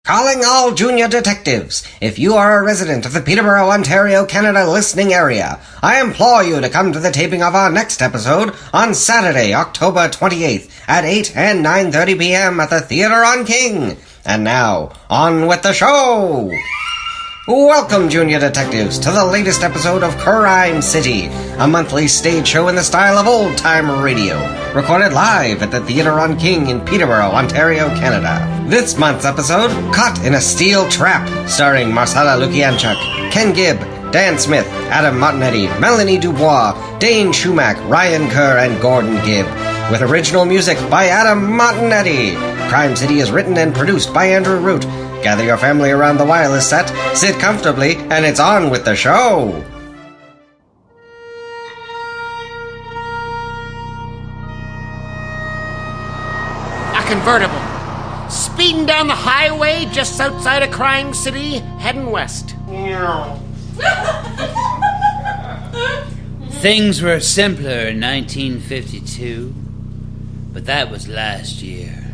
Calling all junior detectives. If you are a resident of the Peterborough, Ontario, Canada listening area, I implore you to come to the taping of our next episode on Saturday, October 28th at 8 and 9:30 p.m. at the Theatre on King. And now, on with the show! Welcome, junior detectives, to the latest episode of Crime City, a monthly stage show in the style of old-time radio, recorded live at the Theatre on King in Peterborough, Ontario, Canada. This month's episode, Caught in a Steel Trap, starring Marsala Lukianchuk, Kenn Gibb, Dan Smith, Adam Martignetti, Mélanie Dubois, Dane Shumak, Ryan Kerr, and Gordon Gibb, with original music by Adam Martignetti. Crime City is written and produced by Andrew Root. Gather your family around the wireless set, sit comfortably, and it's on with the show! A convertible, speeding down the highway just outside of Crime City, heading west. Things were simpler in 1952, but that was last year.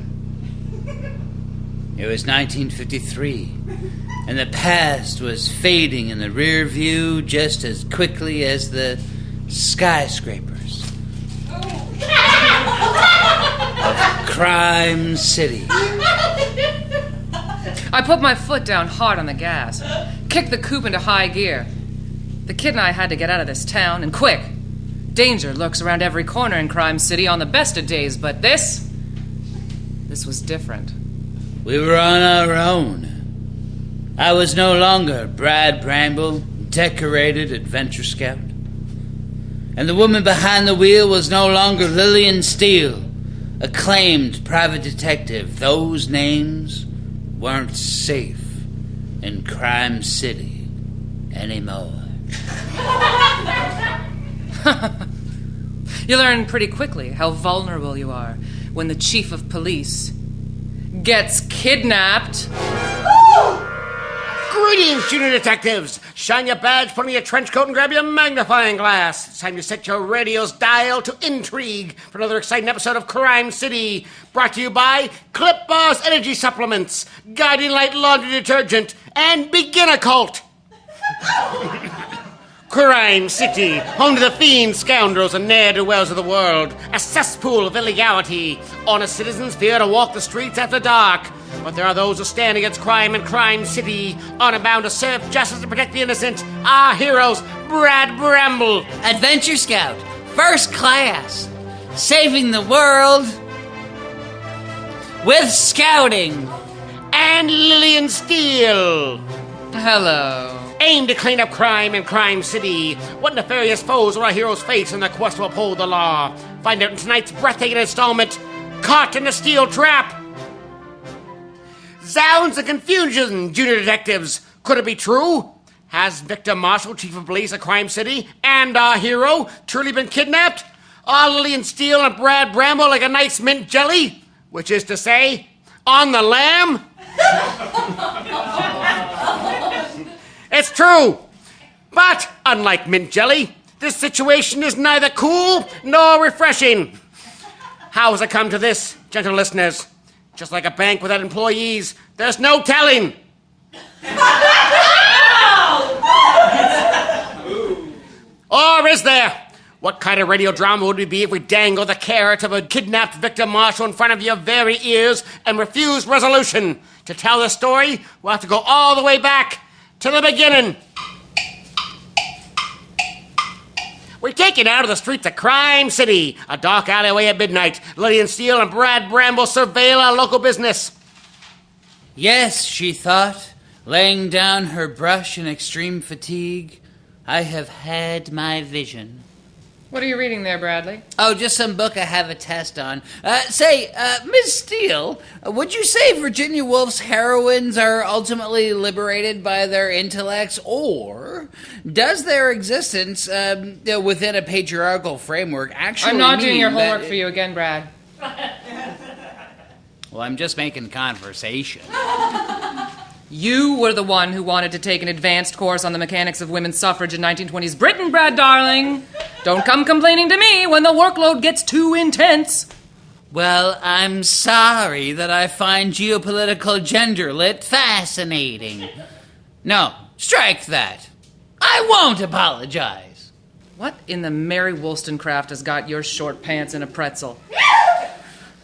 It was 1953, and the past was fading in the rear view just as quickly as the skyscrapers of Crime City. I put my foot down hard on the gas, kicked the coupe into high gear. The kid and I had to get out of this town, and quick. Danger lurks around every corner in Crime City on the best of days, but this was different. We were on our own. I was no longer Brad Bramble, decorated adventure scout. And the woman behind the wheel was no longer Lilian Steele, acclaimed private detective. Those names weren't safe in Crime City anymore. You learn pretty quickly how vulnerable you are when the chief of police gets kidnapped. Greetings, junior detectives. Shine your badge, put on your trench coat, and grab your magnifying glass. It's time to set your radio's dial to intrigue for another exciting episode of Crime City. Brought to you by Clip Bar's Energy Supplements, Guiding Light Laundry Detergent, and Beginner Cult. Crime City, home to the fiends, scoundrels, and ne'er-do-wells of the world. A cesspool of illegality. Honest citizens fear to walk the streets after dark. But there are those who stand against crime in Crime City, honor bound to serve justice and protect the innocent. Our heroes, Brad Bramble. Adventure Scout, first class, saving the world with scouting. And Lilian Steele. Hello. Aim to clean up crime in Crime City. What nefarious foes will our heroes face in their quest to uphold the law? Find out in tonight's breathtaking installment, Caught in a Steel Trap. Zounds and confusion, junior detectives. Could it be true? Has Victor Marshall, chief of police of Crime City, and our hero truly been kidnapped? Are Lilian Steele and Brad Bramble like a nice mint jelly? Which is to say, on the lam? It's true. But, unlike mint jelly, this situation is neither cool nor refreshing. How has it come to this, gentle listeners? Just like a bank without employees, there's no telling. Or is there? What kind of radio drama would it be if we dangled the carrot of a kidnapped Victor Marshall in front of your very ears and refused resolution? To tell the story, we'll have to go all the way back to the beginning. We're taken out of the streets of Crime City, a dark alleyway at midnight. Lilian Steele and Brad Bramble surveil our local business. Yes, she thought, laying down her brush in extreme fatigue, I have had my vision. What are you reading there, Bradley? Oh, just some book I have a test on. Miss Steele, would you say Virginia Woolf's heroines are ultimately liberated by their intellects, or does their existence within a patriarchal framework actually I'm not mean doing your homework that for you again, Brad. Well, I'm just making conversation. You were the one who wanted to take an advanced course on the mechanics of women's suffrage in 1920s Britain, Brad darling. Don't come complaining to me when the workload gets too intense. Well, I'm sorry that I find geopolitical gender lit fascinating. No, strike that. I won't apologize. What in the Mary Wollstonecraft has got your short pants in a pretzel?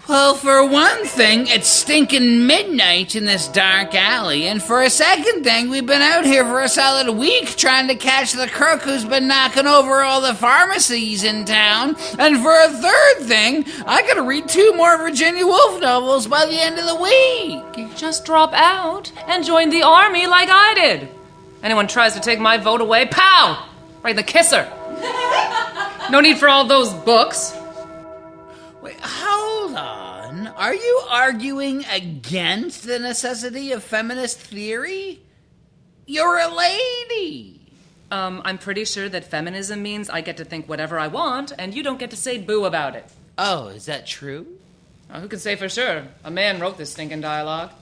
Well, for one thing, it's stinking midnight in this dark alley, and for a second thing, we've been out here for a solid week trying to catch the crook who's been knocking over all the pharmacies in town, and for a third thing, I gotta read 2 more Virginia Woolf novels by the end of the week. Just drop out and join the army like I did. Anyone tries to take my vote away, pow! Right in the kisser. No need for all those books. Wait, hold on. Are you arguing against the necessity of feminist theory? You're a lady. I'm pretty sure that feminism means I get to think whatever I want, and you don't get to say boo about it. Oh, is that true? Who can say for sure? A man wrote this stinking dialogue.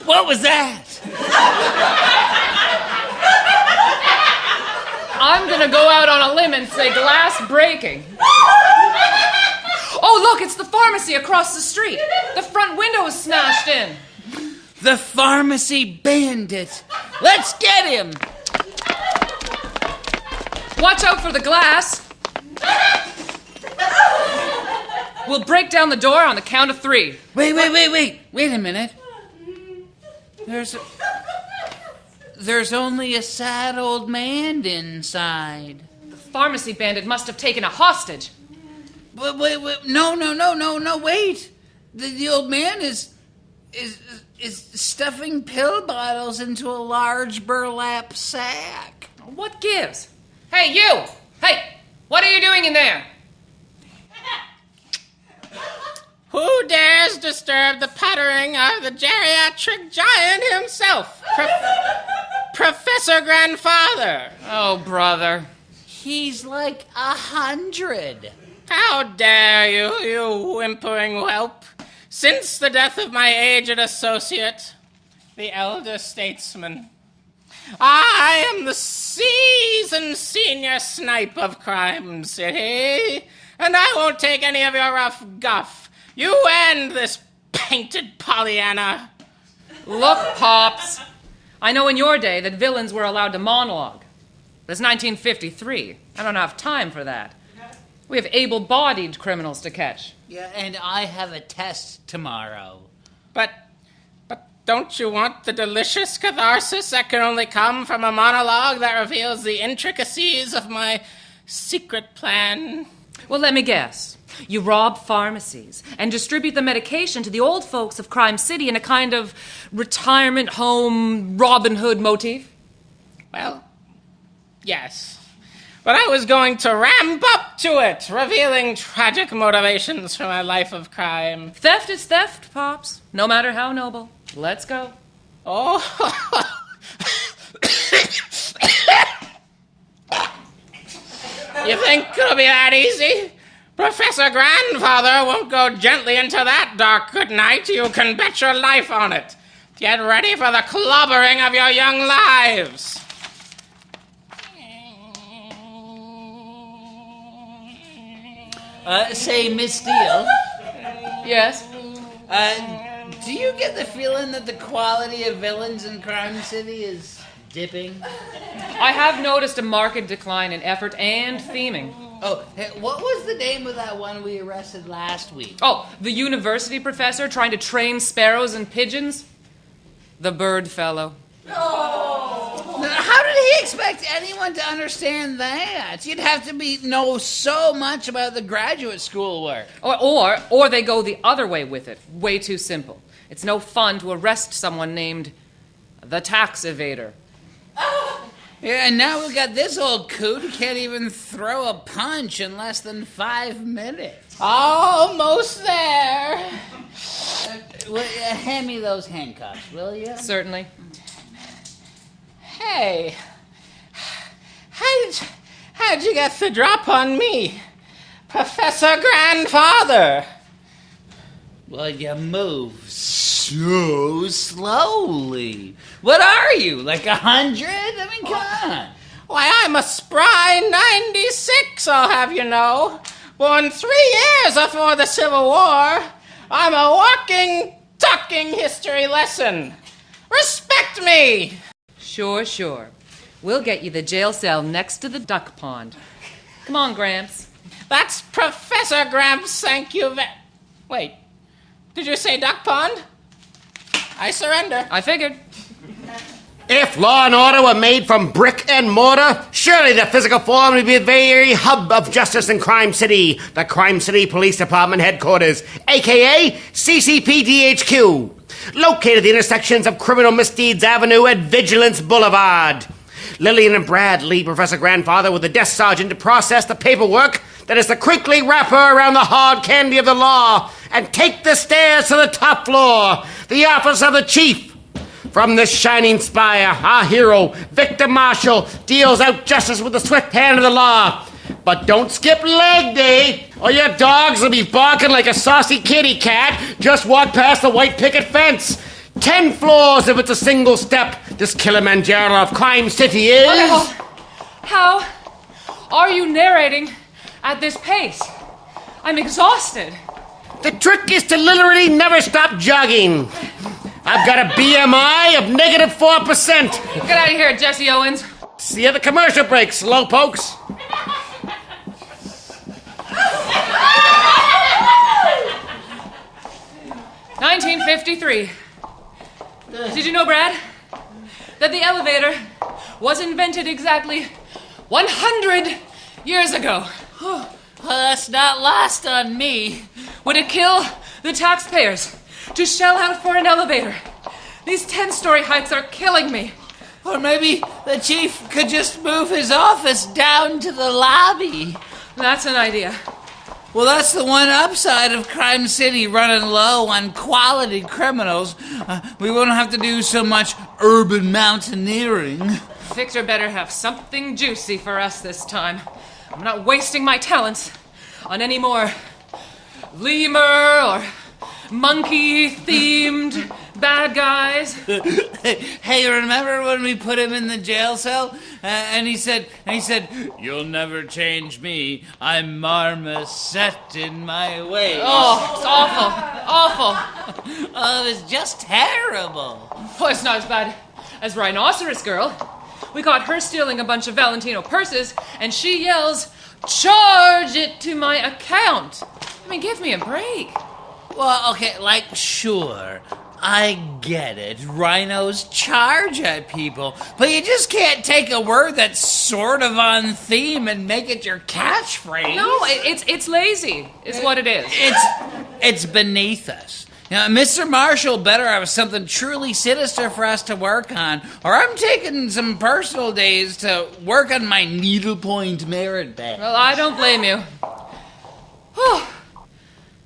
What was that? I'm gonna go out on a limb and say glass breaking. Oh, look, it's the pharmacy across the street. The front window is smashed in. The pharmacy bandit. Let's get him. Watch out for the glass. We'll break down the door on the count of 3. Wait a minute. There's only a sad old man inside. The pharmacy bandit must have taken a hostage. Wait. No, wait. The old man is stuffing pill bottles into a large burlap sack. What gives? Hey, you! Hey, what are you doing in there? Who dares disturb the pattering of the geriatric giant himself? Professor Grandfather. Oh, brother. He's like 100. How dare you, you whimpering whelp? Since the death of my aged associate, the elder statesman, I am the seasoned senior snipe of Crime City, and I won't take any of your rough guff. You and this painted Pollyanna. Look, Pops, I know in your day that villains were allowed to monologue. But it's 1953. I don't have time for that. We have able-bodied criminals to catch. Yeah, and I have a test tomorrow. But don't you want the delicious catharsis that can only come from a monologue that reveals the intricacies of my secret plan? Well, let me guess. You rob pharmacies and distribute the medication to the old folks of Crime City in a kind of retirement home Robin Hood motif? Well, yes. But I was going to ramp up to it, revealing tragic motivations for my life of crime. Theft is theft, Pops, no matter how noble. Let's go. Oh. You think it'll be that easy? Professor Grandfather won't go gently into that dark good night. You can bet your life on it. Get ready for the clobbering of your young lives. Say, Miss Steele. Yes? Do you get the feeling that the quality of villains in Crime City is dipping? I have noticed a marked decline in effort and theming. Oh, hey, what was the name of that one we arrested last week? Oh, the university professor trying to train sparrows and pigeons? The bird fellow. Oh. Now, how did he expect anyone to understand that? You'd have to know so much about the graduate school work. Or they go the other way with it. Way too simple. It's no fun to arrest someone named the tax evader. Yeah, and now we've got this old coot who can't even throw a punch in less than 5 minutes. Almost there. Hand me those handcuffs, will you? Certainly. Hey, how'd you get the drop on me? Professor Grandfather. Well, you move so slowly. What are you, like 100? I mean, come on. Why, I'm a spry 96, I'll have you know. Born 3 years before the Civil War. I'm a walking, talking history lesson. Respect me! Sure. We'll get you the jail cell next to the duck pond. Come on, Gramps. That's Professor Gramps, thank you Wait, did you say duck pond? I surrender. I figured. If law and order were made from brick and mortar, surely the physical form would be the very hub of justice in Crime City, the Crime City Police Department headquarters, a.k.a. CCPDHQ, located at the intersections of Criminal Misdeeds Avenue and Vigilance Boulevard. Lilian and Brad lead Professor Grandfather with the desk sergeant to process the paperwork that is the crinkly wrapper around the hard candy of the law and take the stairs to the top floor, the office of the chief. From this shining spire, our hero, Victor Marshall, deals out justice with the swift hand of the law. But don't skip leg day, or your dogs will be barking like a saucy kitty cat. Just walk past the white picket fence. 10 floors if it's a single step. This Kilimanjaro of Crime City is... How are you narrating at this pace? I'm exhausted. The trick is to literally never stop jogging. I've got a BMI of negative 4%. Get out of here, Jesse Owens. See you at the commercial break, slowpokes. $1953. Did you know, Brad, that the elevator was invented exactly 100 years ago? Well, that's not lost on me. Would it kill the taxpayers to shell out for an elevator? These 10-story heights are killing me. Or maybe the chief could just move his office down to the lobby. That's an idea. Well, that's the one upside of Crime City running low on quality criminals. We won't have to do so much urban mountaineering. Victor better have something juicy for us this time. I'm not wasting my talents on any more lemur or monkey-themed bad guys. Hey, remember when we put him in the jail cell? And he said, "You'll never change me. I'm marmoset in my way." Oh, it's awful. Oh, it was just terrible. Well, it's not as bad as Rhinoceros Girl. We caught her stealing a bunch of Valentino purses, and she yells, "Charge it to my account." I mean, give me a break. Well, okay, sure, I get it. Rhinos charge at people, but you just can't take a word that's sort of on theme and make it your catchphrase. No, it's lazy. It's what it is. It's beneath us. Now, Mr. Marshall better have something truly sinister for us to work on, or I'm taking some personal days to work on my needlepoint merit badge. Well, I don't blame you. Whew.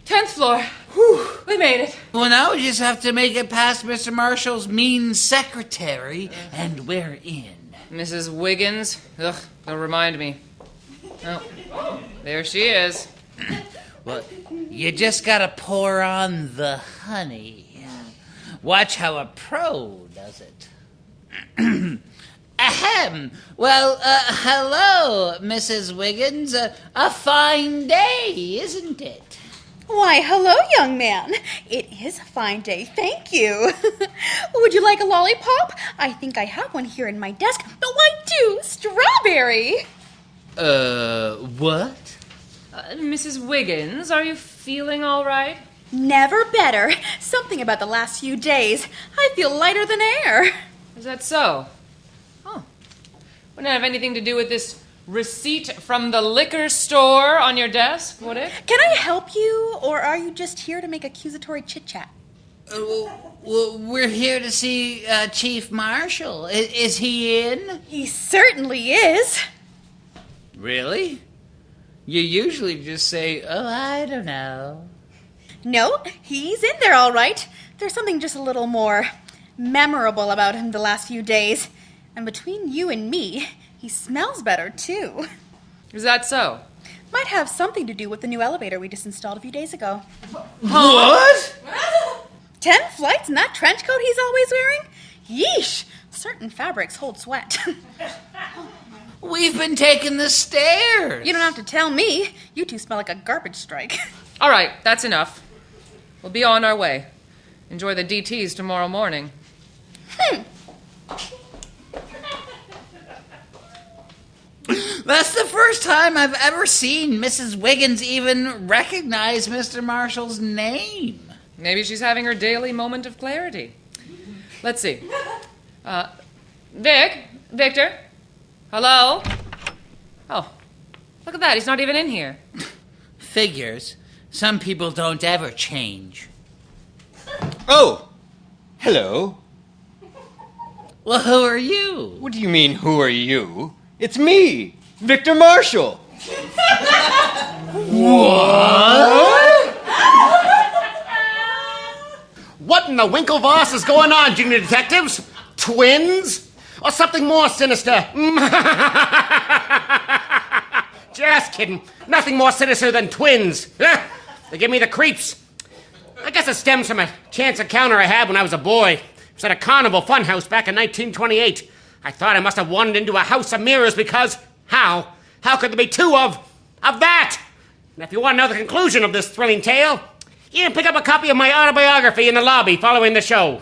10th floor. Whew. We made it. Well, now we just have to make it past Mr. Marshall's mean secretary, and we're in. Mrs. Wiggins. Ugh, don't remind me. Oh, there she is. Well, you just gotta pour on the honey. Watch how a pro does it. Ahem. Well, hello, Mrs. Wiggins. A fine day, isn't it? Why, hello, young man. It is a fine day, thank you. Would you like a lollipop? I think I have one here in my desk. Oh, I do. Strawberry. What? Mrs. Wiggins, are you feeling all right? Never better. Something about the last few days. I feel lighter than air. Is that so? Oh. Wouldn't it have anything to do with this receipt from the liquor store on your desk, would it? Can I help you, or are you just here to make accusatory chit-chat? Well, we're here to see Chief Marshall. Is he in? He certainly is. Really? You usually just say, "Oh, I don't know." No, he's in there all right. There's something just a little more memorable about him the last few days. And between you and me, he smells better, too. Is that so? Might have something to do with the new elevator we just installed a few days ago. What? 10 flights in that trench coat he's always wearing? Yeesh, certain fabrics hold sweat. We've been taking the stairs. You don't have to tell me. You two smell like a garbage strike. All right, that's enough. We'll be on our way. Enjoy the DTs tomorrow morning. That's the first time I've ever seen Mrs. Wiggins even recognize Mr. Marshall's name. Maybe she's having her daily moment of clarity. Let's see. Victor? Hello? Oh, look at that. He's not even in here. Figures. Some people don't ever change. Oh, hello. Well, who are you? What do you mean, who are you? It's me, Victor Marshall. What in the Winklevoss is going on, junior detectives? Twins? Or something more sinister? Just kidding. Nothing more sinister than twins. They give me the creeps. I guess it stems from a chance encounter I had when I was a boy. It was at a carnival funhouse back in 1928. I thought I must have wandered into a house of mirrors because, how? How could there be two of that? And if you want to know the conclusion of this thrilling tale, you can pick up a copy of my autobiography in the lobby following the show.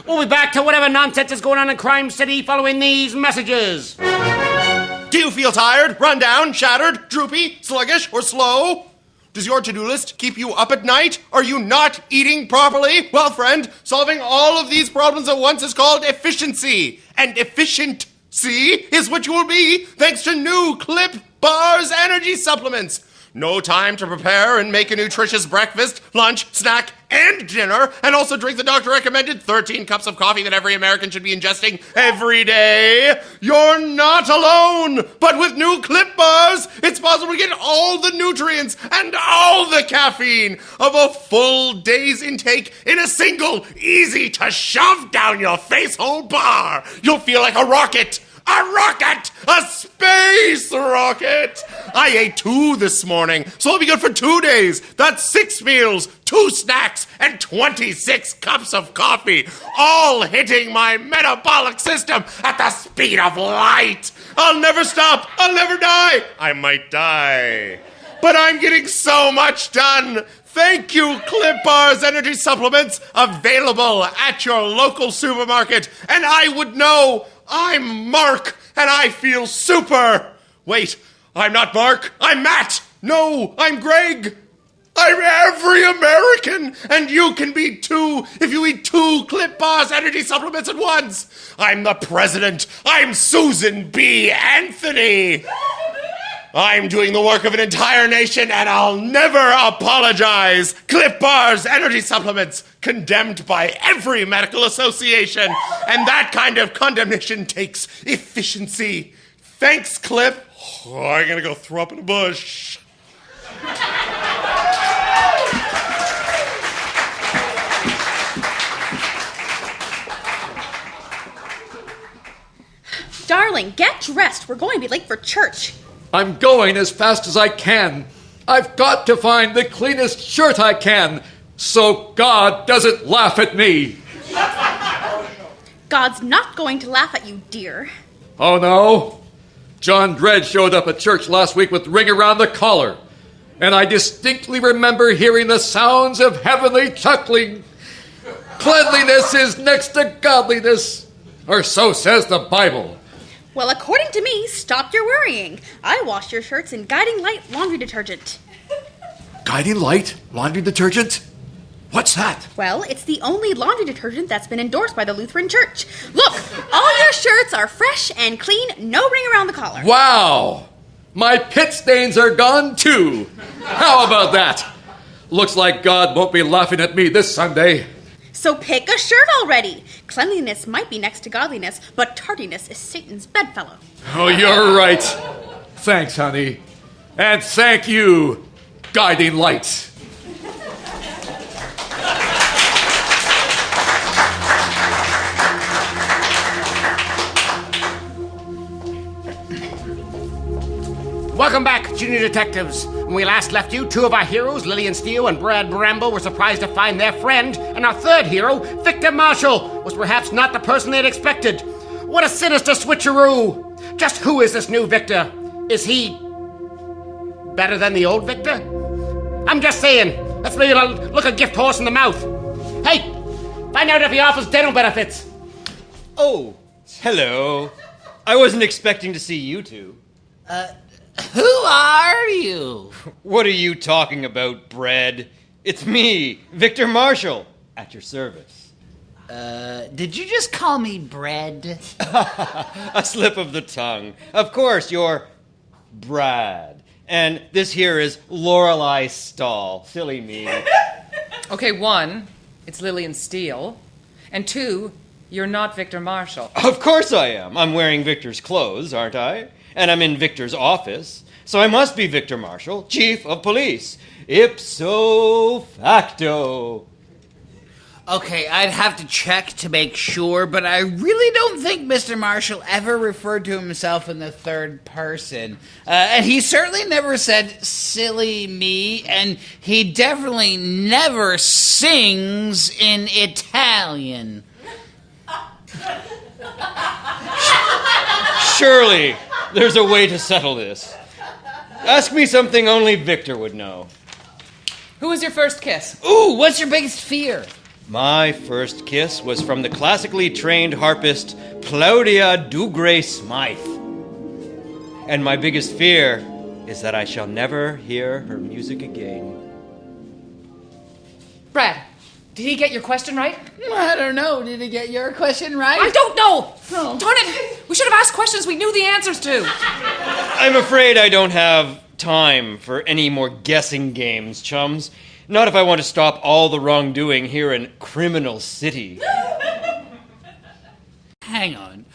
We'll be back to whatever nonsense is going on in Crime City following these messages. Do you feel tired, run down, shattered, droopy, sluggish, or slow? Does your to-do list keep you up at night? Are you not eating properly? Well, friend, solving all of these problems at once is called efficiency. And efficiency is what you will be thanks to new Clip Bars energy supplements. No time to prepare and make a nutritious breakfast, lunch, snack, and dinner, and also drink the doctor-recommended 13 cups of coffee that every American should be ingesting every day. You're not alone! But with new Clip Bars, it's possible to get all the nutrients and all the caffeine of a full day's intake in a single, easy-to-shove down your face-hole bar. You'll feel like a rocket! A rocket! A space rocket! I ate 2 this morning, so I'll be good for 2 days. That's 6 meals, 2 snacks, and 26 cups of coffee, all hitting my metabolic system at the speed of light. I'll never stop. I'll never die. I might die, but I'm getting so much done. Thank you, Clip Bars energy supplements, available at your local supermarket. And I would know. I'm Mark, and I feel super. Wait, I'm not Mark. I'm Matt. No, I'm Greg. I'm every American, and you can be too if you eat 2 Clip Bars energy supplements at once. I'm the president. I'm Susan B. Anthony. I'm doing the work of an entire nation, and I'll never apologize. Clip Bars energy supplements, condemned by every medical association, and that kind of condemnation takes efficiency. Thanks, Clip. Oh, I'm gonna go throw up in a bush. Darling, get dressed. We're going to be late for church. I'm going as fast as I can. I've got to find the cleanest shirt I can, so God doesn't laugh at me. God's not going to laugh at you, dear. Oh, no? John Dredd showed up at church last week with ring around the collar, and I distinctly remember hearing the sounds of heavenly chuckling. Cleanliness is next to godliness, or so says the Bible. Well, according to me, stop your worrying. I wash your shirts in Guiding Light laundry detergent. Guiding Light laundry detergent? What's that? Well, it's the only laundry detergent that's been endorsed by the Lutheran Church. Look, all your shirts are fresh and clean, no ring around the collar. Wow! My pit stains are gone too. How about that? Looks like God won't be laughing at me this Sunday. So pick a shirt already. Cleanliness might be next to godliness, but tardiness is Satan's bedfellow. Oh, you're right. Thanks, honey. And thank you, Guiding Light. Welcome back, junior detectives. When we last left you, two of our heroes, Lilian Steele and Brad Bramble, were surprised to find their friend, and our third hero, Victor Marshall, was perhaps not the person they'd expected. What a sinister switcheroo! Just who is this new Victor? Is he better than the old Victor? I'm just saying, let's maybe look a gift horse in the mouth. Hey, find out if he offers dental benefits. Oh, hello. I wasn't expecting to see you two. Who are you? What are you talking about, Brad? It's me, Victor Marshall, at your service. Did you just call me Bread? A slip of the tongue. Of course, you're Brad. And this here is Lorelei Stahl. Silly me. Okay, 1, it's Lilian Steele. And 2, you're not Victor Marshall. Of course I am. I'm wearing Victor's clothes, aren't I? And I'm in Victor's office. So I must be Victor Marshall, Chief of Police. Ipso facto. Okay, I'd have to check to make sure, but I really don't think Mr. Marshall ever referred to himself in the third person. And he certainly never said, silly me, and he definitely never sings in Italian. Surely, there's a way to settle this. Ask me something only Victor would know. Who was your first kiss? Ooh, what's your biggest fear? My first kiss was from the classically trained harpist Claudia Dougray Smythe. And my biggest fear is that I shall never hear her music again. Brad, did he get your question right? I don't know. Did he get your question right? I don't know! Oh. Darn it! We should have asked questions we knew the answers to. I'm afraid I don't have time for any more guessing games, chums. Not if I want to stop all the wrongdoing here in Criminal City. Hang on.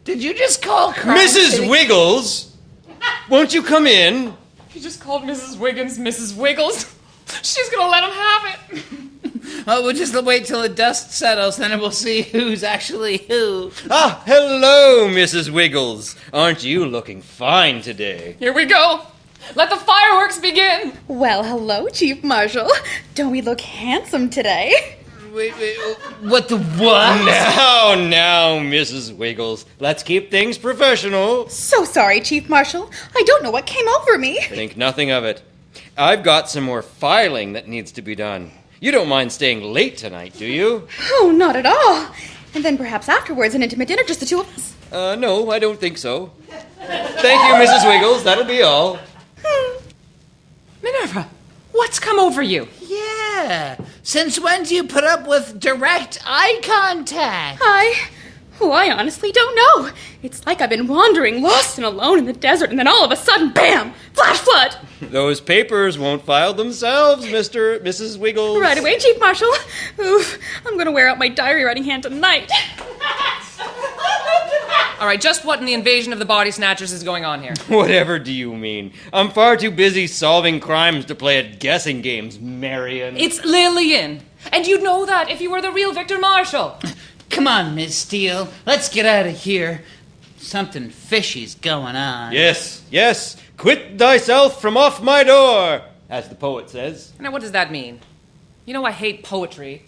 Did you just call Crime Mrs. City? Wiggles! Won't you come in? He just called Mrs. Wiggins Mrs. Wiggles. She's gonna let him have it. Oh, we'll just wait till the dust settles, then we'll see who's actually who. Ah, hello, Mrs. Wiggles. Aren't you looking fine today? Here we go. Let the fireworks begin. Well, hello, Chief Marshal. Don't we look handsome today? Wait, what the what? Now, Mrs. Wiggles. Let's keep things professional. So sorry, Chief Marshal. I don't know what came over me. Think nothing of it. I've got some more filing that needs to be done. You don't mind staying late tonight, do you? Oh, not at all. And then perhaps afterwards an intimate dinner, just the two of us. No, I don't think so. Thank you, Mrs. Wiggles. That'll be all. Minerva, what's come over you? Yeah. Since when do you put up with direct eye contact? I honestly don't know. It's like I've been wandering lost and alone in the desert, and then all of a sudden, bam! Flash flood! Those papers won't file themselves, Mrs. Wiggles. Right away, Chief Marshal. Oof, I'm gonna wear out my diary writing hand tonight. All right, just what in the invasion of the body snatchers is going on here? Whatever do you mean? I'm far too busy solving crimes to play at guessing games, Marion. It's Lilian. And you'd know that if you were the real Victor Marshall. Come on, Miss Steele. Let's get out of here. Something fishy's going on. Yes. Quit thyself from off my door, as the poet says. Now, what does that mean? You know I hate poetry.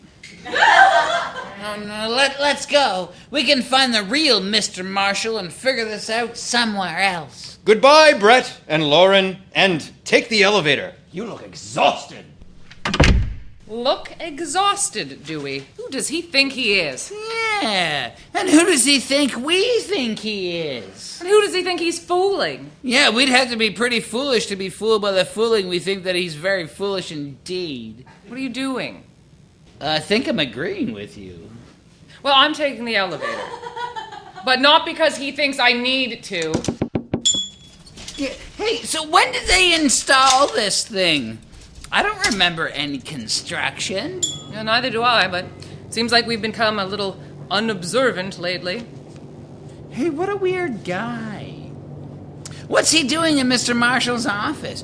No, let's go. We can find the real Mr. Marshall and figure this out somewhere else. Goodbye, Brett and Lauren, and take the elevator. You look exhausted. Look exhausted, do we? Who does he think he is? Yeah, and who does he think we think he is? And who does he think he's fooling? Yeah, we'd have to be pretty foolish to be fooled by the fooling we think that he's very foolish indeed. What are you doing? I think I'm agreeing with you. Well, I'm taking the elevator. But not because he thinks I need to. Yeah, hey, so when did they install this thing? I don't remember any construction. Yeah, neither do I, but it seems like we've become a little unobservant lately. Hey, what a weird guy. What's he doing in Mr. Marshall's office?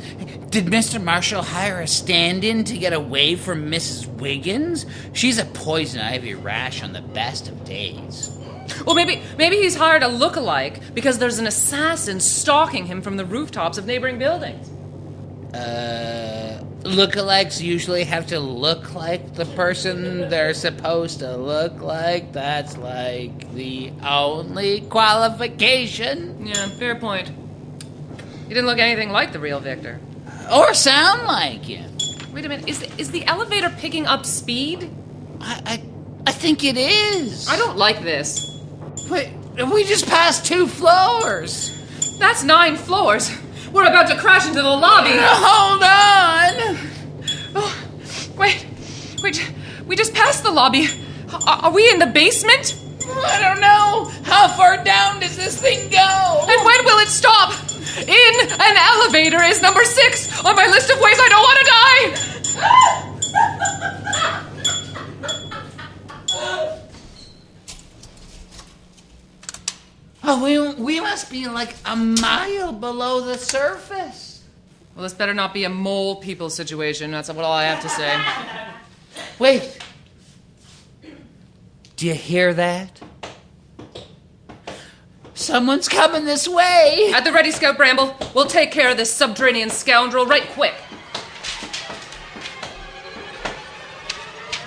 Did Mr. Marshall hire a stand-in to get away from Mrs. Wiggins? She's a poison ivy rash on the best of days. Well, maybe he's hired a look-alike because there's an assassin stalking him from the rooftops of neighboring buildings. Lookalikes usually have to look like the person they're supposed to look like. That's like the only qualification. Yeah, fair point. He didn't look anything like the real Victor. Or sound like him. Wait a minute, is the elevator picking up speed? I think it is. I don't like this. Wait, we just passed 2 floors. That's 9 floors. We're about to crash into the lobby. Hold on. Oh, wait. We just passed the lobby. Are we in the basement? I don't know. How far down does this thing go? And when will it stop? In an elevator is number 6 on my list of ways I don't want to die. Oh, we must be like a mile below the surface. Well, this better not be a mole people situation. That's all I have to say. Wait. Do you hear that? Someone's coming this way. At the ready, Scout Bramble. We'll take care of this subterranean scoundrel right quick.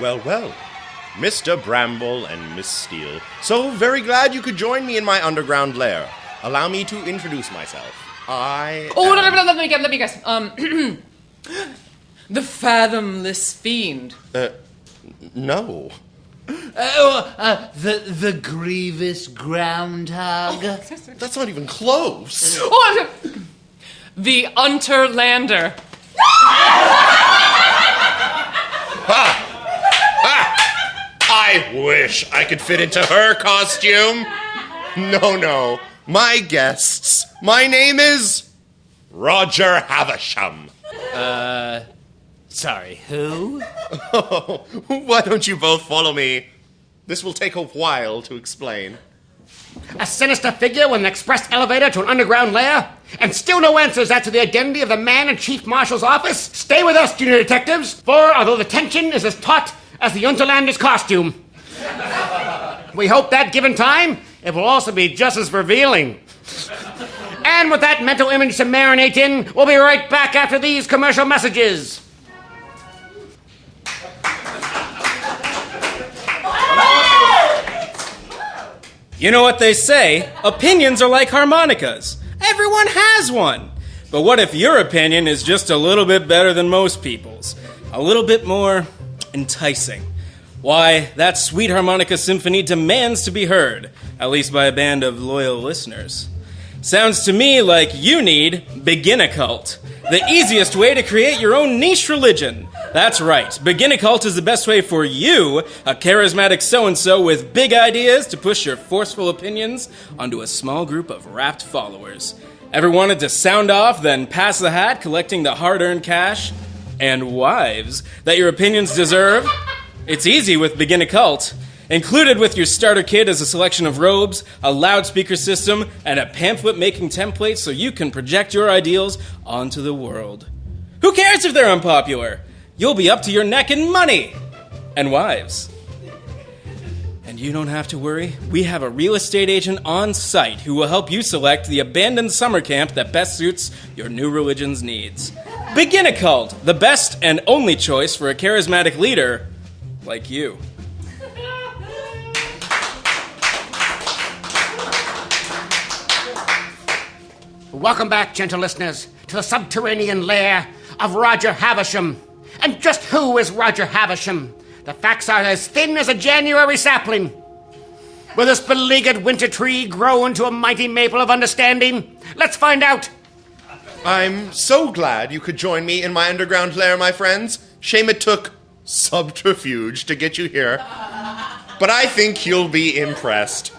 Well, Mr. Bramble and Miss Steele, so very glad you could join me in my underground lair. Allow me to introduce myself. Let me guess. The fathomless fiend. No. The grievous groundhog. That's not even close. The Unterlander. I wish I could fit into her costume. No. My guests. My name is Roger Havasham. Sorry, who? Oh, why don't you both follow me? This will take a while to explain. A sinister figure with an express elevator to an underground lair? And still no answers as to the identity of the man in Chief Marshal's office? Stay with us, junior detectives, for although the tension is as taut as the Unterlander's costume, we hope that, given time, it will also be just as revealing. And with that mental image to marinate in, we'll be right back after these commercial messages. You know what they say, opinions are like harmonicas. Everyone has one. But what if your opinion is just a little bit better than most people's? A little bit more enticing? Why, that sweet harmonica symphony demands to be heard, at least by a band of loyal listeners. Sounds to me like you need Begin-A-Cult, the easiest way to create your own niche religion. That's right, Begin-A-Cult is the best way for you, a charismatic so-and-so with big ideas, to push your forceful opinions onto a small group of rapt followers. Ever wanted to sound off, then pass the hat, collecting the hard-earned cash and wives that your opinions deserve? It's easy with Begin-A-Cult. Included with your starter kit is a selection of robes, a loudspeaker system, and a pamphlet-making template so you can project your ideals onto the world. Who cares if they're unpopular? You'll be up to your neck in money and wives. And you don't have to worry. We have a real estate agent on site who will help you select the abandoned summer camp that best suits your new religion's needs. Begin-A-Cult, the best and only choice for a charismatic leader like you. Welcome back, gentle listeners, to the subterranean lair of Roger Havasham. And just who is Roger Havasham? The facts are as thin as a January sapling. Will this beleaguered winter tree grow into a mighty maple of understanding? Let's find out. I'm so glad you could join me in my underground lair, my friends. Shame it took subterfuge to get you here. But I think you'll be impressed.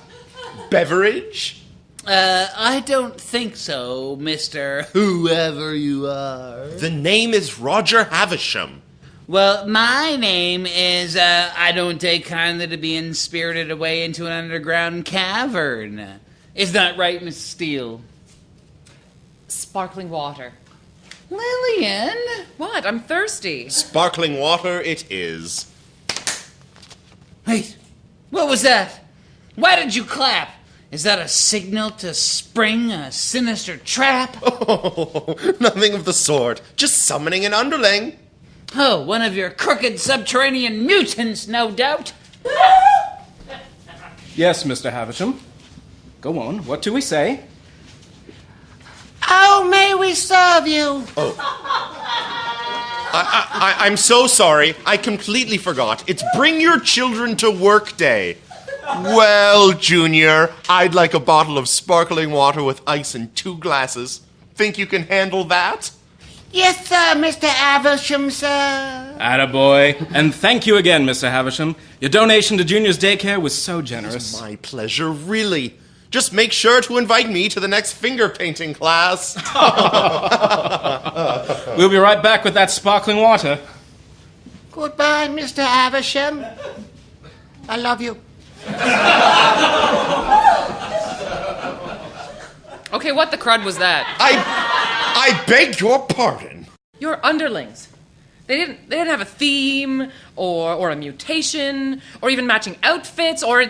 Beverage? I don't think so, Mr. Whoever you are. The name is Roger Havasham. Well, my name is, I don't take kindly to being spirited away into an underground cavern. Is that right, Miss Steele? Sparkling water. Lilian? What? I'm thirsty. Sparkling water it is. Wait, what was that? Why did you clap? Is that a signal to spring a sinister trap? Oh, nothing of the sort. Just summoning an underling. Oh, one of your crooked subterranean mutants, no doubt. Yes, Mr. Havasham. Go on. What do we say? How may we serve you? I'm so sorry. I completely forgot. It's Bring Your Children to Work Day. Well, Junior, I'd like a bottle of sparkling water with ice in 2 glasses. Think you can handle that? Yes, sir, Mr. Havasham, sir. Attaboy. And thank you again, Mr. Havasham. Your donation to Junior's daycare was so generous. My pleasure, really. Just make sure to invite me to the next finger painting class. We'll be right back with that sparkling water. Goodbye, Mr. Havasham. I love you. Okay, what the crud was that? I beg your pardon. Your underlings. They didn't have a theme, or a mutation, or even matching outfits, or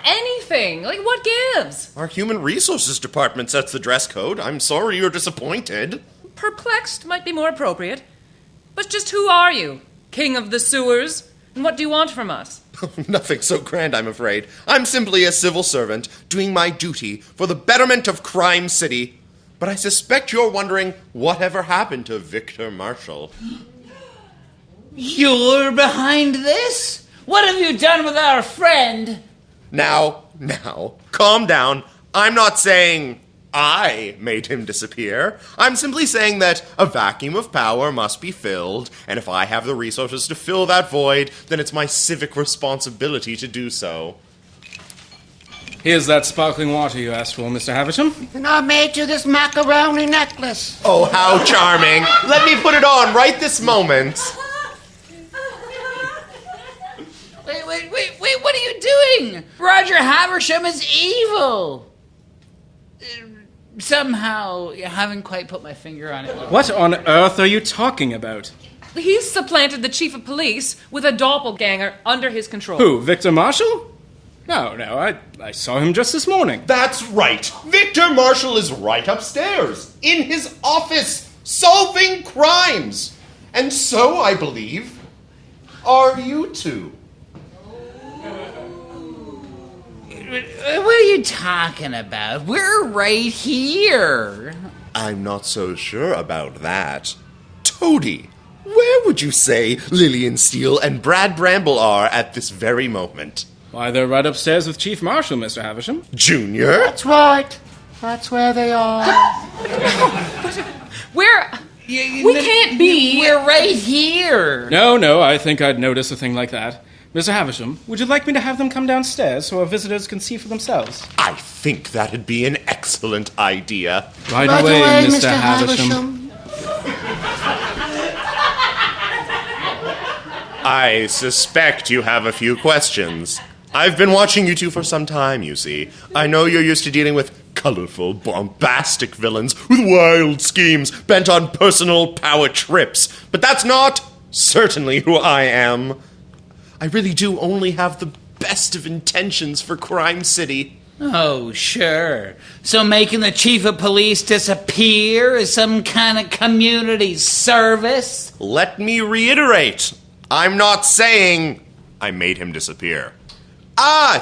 anything. Like, what gives? Our human resources department sets the dress code. I'm sorry you're disappointed. Perplexed might be more appropriate. But just who are you? King of the sewers? And what do you want from us? Nothing so grand, I'm afraid. I'm simply a civil servant, doing my duty for the betterment of Crime City. But I suspect you're wondering whatever happened to Victor Marshall. You're behind this? What have you done with our friend? Now, calm down. I'm not saying I made him disappear. I'm simply saying that a vacuum of power must be filled, and if I have the resources to fill that void, then it's my civic responsibility to do so. Here's that sparkling water you asked for, Mr. Havasham. And I made you this macaroni necklace. Oh, how charming. Let me put it on right this moment. Wait, what are you doing? Roger Havasham is evil. Somehow, I haven't quite put my finger on it. What on earth are you talking about? He's supplanted the chief of police with a doppelganger under his control. Who, Victor Marshall? No, I saw him just this morning. That's right. Victor Marshall is right upstairs, in his office, solving crimes. And so, I believe, are you two. What are you talking about? We're right here. I'm not so sure about that. Toady, where would you say Lilian Steele and Brad Bramble are at this very moment? Why, they're right upstairs with Chief Marshal, Mr. Havasham. Junior? That's right. That's where they are. We can't be. We're right here. No, I think I'd notice a thing like that. Mr. Havasham, would you like me to have them come downstairs so our visitors can see for themselves? I think that'd be an excellent idea. Right away, Mr. Havasham. I suspect you have a few questions. I've been watching you two for some time, you see. I know you're used to dealing with colorful, bombastic villains with wild schemes bent on personal power trips. But that's not certainly who I am. I really do only have the best of intentions for Crime City. Oh, sure. So making the chief of police disappear is some kind of community service? Let me reiterate. I'm not saying I made him disappear.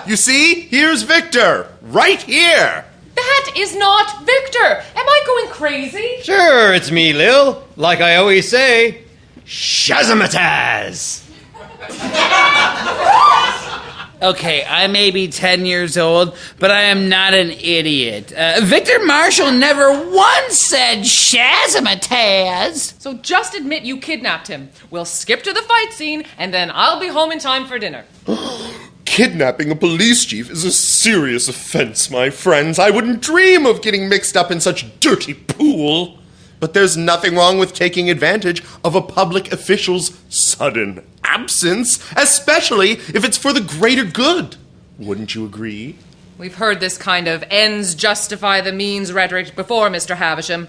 You see? Here's Victor. Right here. That is not Victor. Am I going crazy? Sure, it's me, Lil. Like I always say, Shazamataz! Okay, I may be 10 years old, but I am not an idiot. Victor Marshall never once said Shazamataz. So just admit you kidnapped him. We'll skip to the fight scene, and then I'll be home in time for dinner. Kidnapping a police chief is a serious offense, my friends. I wouldn't dream of getting mixed up in such dirty pool. But there's nothing wrong with taking advantage of a public official's sudden absence, especially if it's for the greater good. Wouldn't you agree? We've heard this kind of ends justify the means rhetoric before, Mr. Havasham.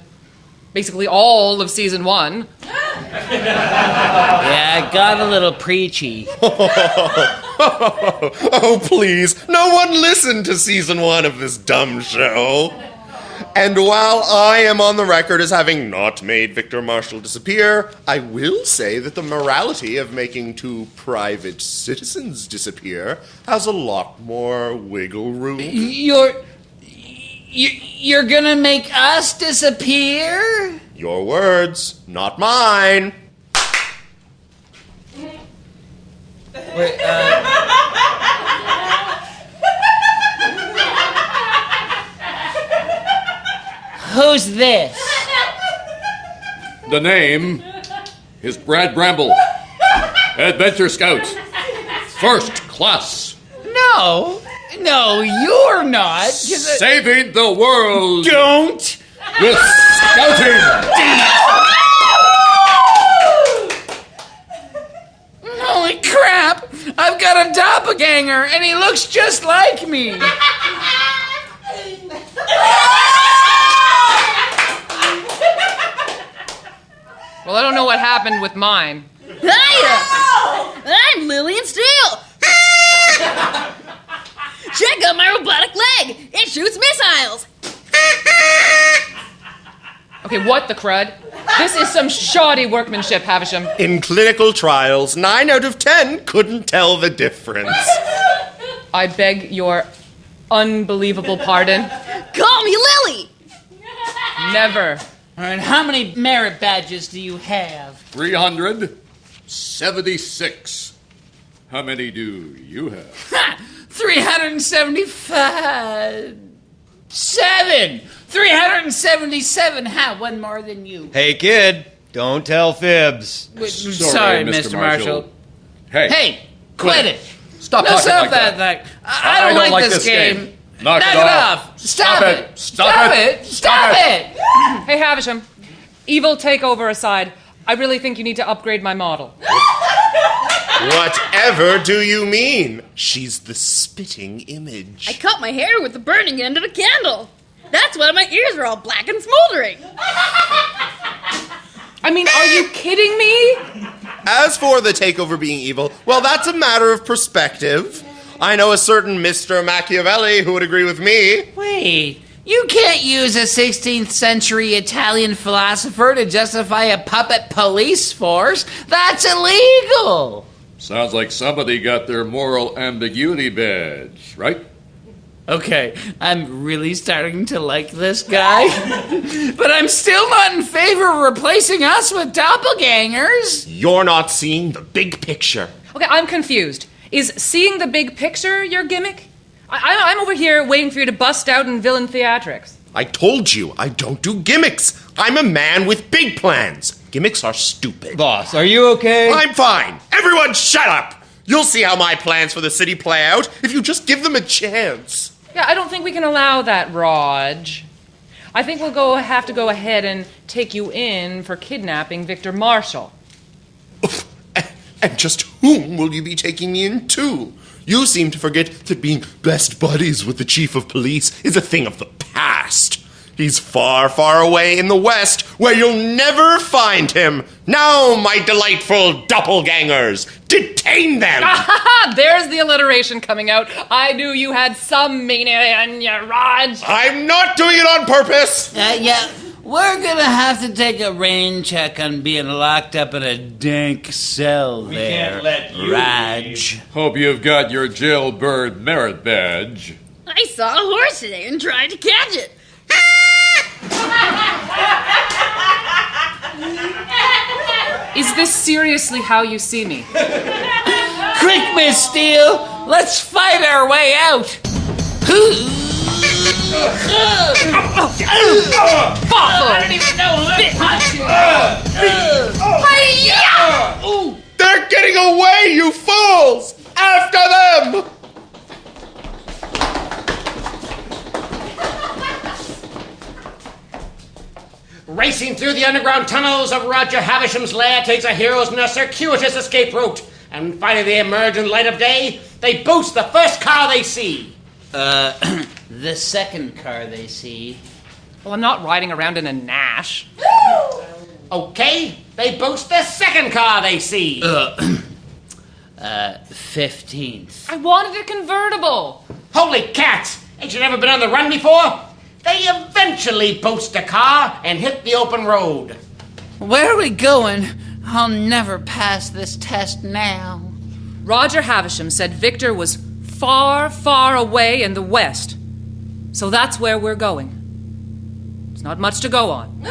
Basically all of season 1. Yeah, I got a little preachy. Oh, please. No one listened to season 1 of this dumb show. And while I am on the record as having not made Victor Marshall disappear, I will say that the morality of making 2 private citizens disappear has a lot more wiggle room. You're gonna make us disappear? Your words, not mine. Wait, who's this? The name is Brad Bramble, Adventure Scout, first class. No, you're not. Saving the world Don't! with scouting. Holy crap! I've got a doppelganger, and he looks just like me. Well, I don't know what happened with mine. Hiya! I'm Lilian Steele. Check out my robotic leg. It shoots missiles. Okay, what the crud? This is some shoddy workmanship, Havasham. In clinical trials, 9 out of 10 couldn't tell the difference. I beg your unbelievable pardon. Call me Lily. Never. All right, how many merit badges do you have? 376. How many do you have? 375. 377. One more than you. Hey, kid, don't tell fibs. Sorry, Mr. Marshall. Hey, Quit it. Stop No, talking stop like that. that. I don't like this game. Knock it off. Stop it. Stop it. Hey, Havasham. Evil takeover aside, I really think you need to upgrade my model. Whatever do you mean? She's the spitting image. I cut my hair with the burning end of a candle. That's why my ears are all black and smoldering. I mean, are you kidding me? As for the takeover being evil, well, that's a matter of perspective. I know a certain Mr. Machiavelli who would agree with me. Wait, you can't use a 16th century Italian philosopher to justify a puppet police force. That's illegal. Sounds like somebody got their moral ambiguity badge, right? Okay, I'm really starting to like this guy. But I'm still not in favor of replacing us with doppelgangers. You're not seeing the big picture. Okay, I'm confused. Is seeing the big picture your gimmick? I'm over here waiting for you to bust out in villain theatrics. I told you, I don't do gimmicks. I'm a man with big plans. Gimmicks are stupid. Boss, are you okay? I'm fine. Everyone shut up. You'll see how my plans for the city play out if you just give them a chance. Yeah, I don't think we can allow that, Raj. I think we'll have to go ahead and take you in for kidnapping Victor Marshall. And just whom will you be taking me in to? You seem to forget that being best buddies with the chief of police is a thing of the past. He's far, far away in the west, where you'll never find him. Now, my delightful doppelgangers, detain them! There's the alliteration coming out. I knew you had some meaning in you, Raj. I'm not doing it on purpose! Yeah, we're gonna have to take a rain check on being locked up in a dank cell there. We can't let you Raj. Hope you've got your jailbird merit badge. I saw a horse today and tried to catch it. Is this seriously how you see me? Quick, Miss Steele, let's fight our way out. I don't even know They're getting away, you fools! After them! Racing through the underground tunnels of Roger Havisham's lair takes a heroes in a circuitous escape route. And when finally they emerge in the light of day, they boost the first car they see. The second car they see. Well, I'm not riding around in a Nash. Okay, They boost the second car they see. 15th. I wanted a convertible. Holy cats! Ain't you never been on the run before? They eventually boost a car and hit the open road. Where are we going? I'll never pass this test now. Roger Havasham said Victor was far, far away in the west. So that's where we're going. There's not much to go on.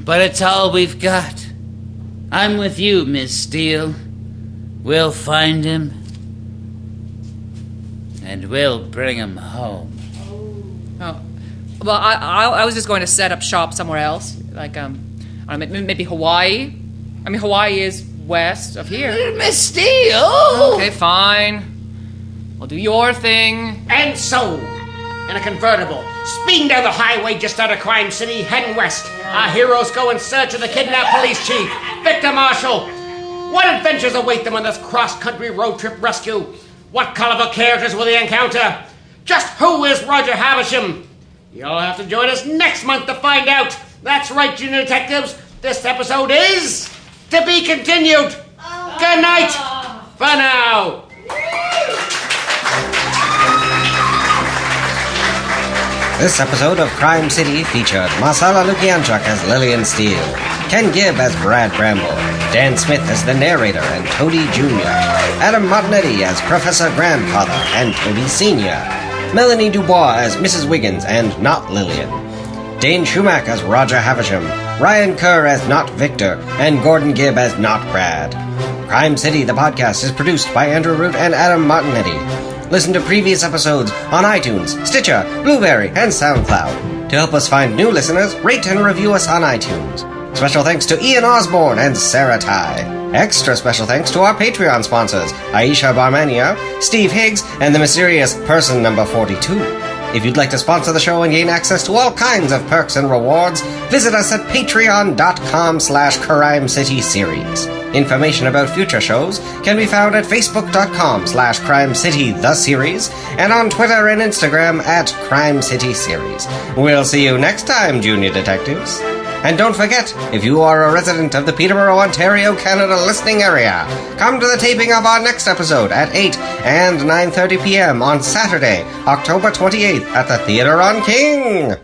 But it's all we've got. I'm with you, Miss Steele. We'll find him. And we'll bring him home. Oh. Well, I was just going to set up shop somewhere else. Like, I don't know, maybe Hawaii? I mean, Hawaii is west of here. Miss Steele! Okay, fine. Well, do your thing. And so, in a convertible, speeding down the highway just out of Crime City, heading west, our heroes go in search of the kidnapped police chief, Victor Marshall. What adventures await them on this cross-country road trip rescue? What colorful characters will they encounter? Just who is Roger Havasham? You'll have to join us next month to find out. That's right, Junior Detectives. This episode is to be continued. Good night for now. This episode of Crime City featured Marsala Lukianchuk as Lilian Steele, Kenn Gibb as Brad Bramble, Dan Smith as the narrator and Toady Jr., Adam Martignetti as Professor Grandfather and Toady Sr., Mélanie Dubois as Mrs. Wiggins and not Lilian, Dane Shumak as Roger Havasham, Ryan Kerr as not Victor, and Gordon Gibb as not Brad. Crime City, the podcast, is produced by Andrew Root and Adam Martignetti. Listen to previous episodes on iTunes, Stitcher, Blueberry, and Soundcloud. To help us find new listeners, rate and review us on iTunes. Special thanks to Ian Osborne and Sarah Ty. Extra special thanks to our Patreon sponsors, Aisha Barmania, Steve Higgs, and the mysterious Person Number 42. If you'd like to sponsor the show and gain access to all kinds of perks and rewards, visit us at patreon.com/Crime City Series. Information about future shows can be found at facebook.com/Crime City The Series and on Twitter and Instagram at Crime City Series. We'll see you next time, Junior Detectives. And don't forget, if you are a resident of the Peterborough, Ontario, Canada listening area, come to the taping of our next episode at 8 and 9:30 p.m. on Saturday, October 28th at the Theatre on King.